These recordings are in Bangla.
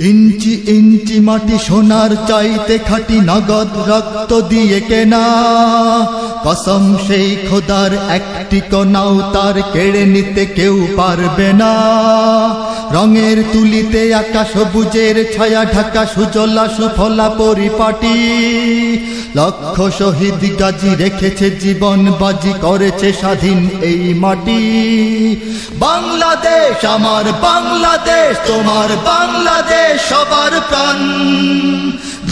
ইঞ্চি ইঞ্চি মাটি সোনার চাইতে খাঁটি, নগদ রক্ত দিয়ে কেনা। কসম সেই খোদার একটি কণাও তার কেড়ে নিতে কেউ পারবে না। রঙের তুলিতে আকাশ সবুজের ছায়া ঢাকা, সুজলা সুফলা পরিপাটি। লক্ষ শহীদ গাজী রেখেছে জীবন বাজি, করেছে স্বাধীন এই মাটি। বাংলাদেশ আমার বাংলাদেশ, তোমার বাংলাদেশ সবার প্রাণ।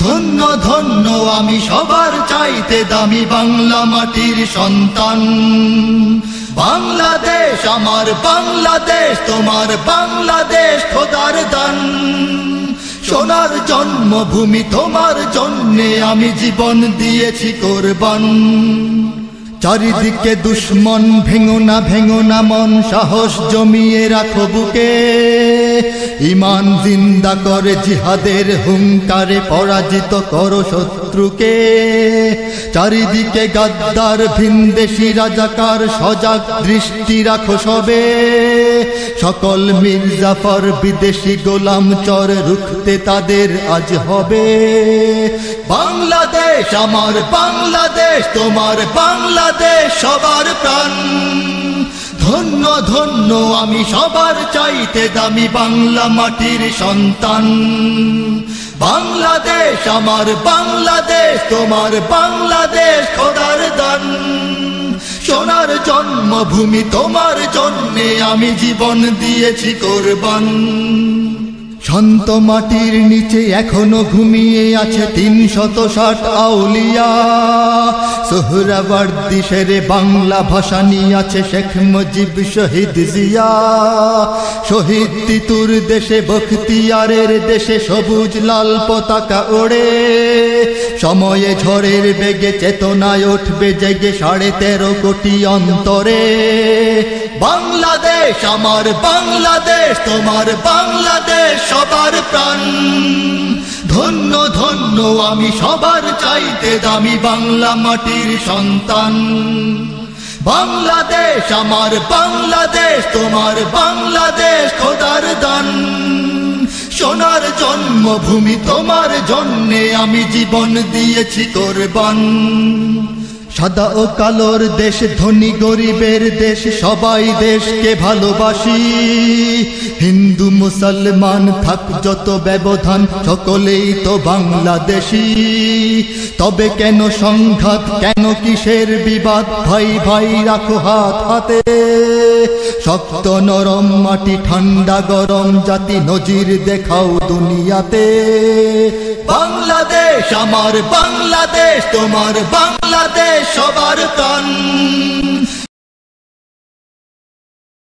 ধন্য ধন্য আমি সবার চাইতে দামি বাংলা মাটির সন্তান। বাংলাদেশ আমার বাংলাদেশ, তোমার বাংলাদেশ খোদার দান। সোনার জন্মভূমি তোমার জন্যে আমি জীবন দিয়েছি কোরবান। চারিদিকে দুশ্মন, ভেঙো না মন, সাহস জমিয়ে রাখো বুকে। ঈমান জিন্দা করে জিহাদের হুঙ্কারে, পরাজিত করো শত্রুকে। চারিদিকে গাদ্দার ভিনদেশি রাজাকার, সজাগ দৃষ্টি রাখো সবে। সকল মির্জাফর বিদেশি গোলাম চর, রুখতে তাদের আজ হবে। বাংলাদেশ আমার বাংলাদেশ, তোমার বাংলাদেশ সবার প্রাণ। ধন্য ধন্য আমি সবার চাইতে দামি বাংলা মাটির সন্তান। বাংলাদেশ আমার বাংলাদেশ, তোমার বাংলাদেশ খোদার দান। সোনার জন্মভূমি তোমার জন্যে আমি জীবন দিয়েছি কোরবান। শান্ত মাটির নিচে এখনো ঘুমিয়ে আছে ৩৬০ আউলিয়া। সোহরাওয়ার্দী শেরে বাংলা ভাষা নিয়ে আছে শেখ মুজিব, শহীদ জিয়া। শহীদ তিতুর দেশে, বখতিয়ারের দেশে সবুজ লাল পতাকা ওড়ে। সময়ে ঝড়ের বেগে চেতনায় উঠবে জেগে ১৩.৫ কোটি অন্তরে। বাংলাদেশ আমার বাংলাদেশ, তোমার বাংলাদেশ সবার প্রাণ। ধন্য ধন্য আমি সবার চাইতে দামি বাংলা মাটির সন্তান। বাংলাদেশ আমার বাংলাদেশ, তোমার বাংলাদেশ খোদার দান। সোনার জন্মভূমি তোমার জন্যে আমি জীবন দিয়েছি কোরবান। সাদা ও কালোর দেশ, ধনী গরিবের দেশ, সবাই দেশকে ভালোবাসি। হিন্দু মুসলমান থাক যত ব্যবধান, সকলেই তো বাংলাদেশী। তবে কেন সংঘাত, কেন কিসের বিবাদ? ভাই ভাই রাখো হাত হাতে। শক্ত নরম মাটি, ঠান্ডা গরম জাতি, নজির দেখাও দুনিয়াতে। বাংলাদেশ আমার বাংলাদেশ, তোমার বাংলাদেশ সবার প্রাণ।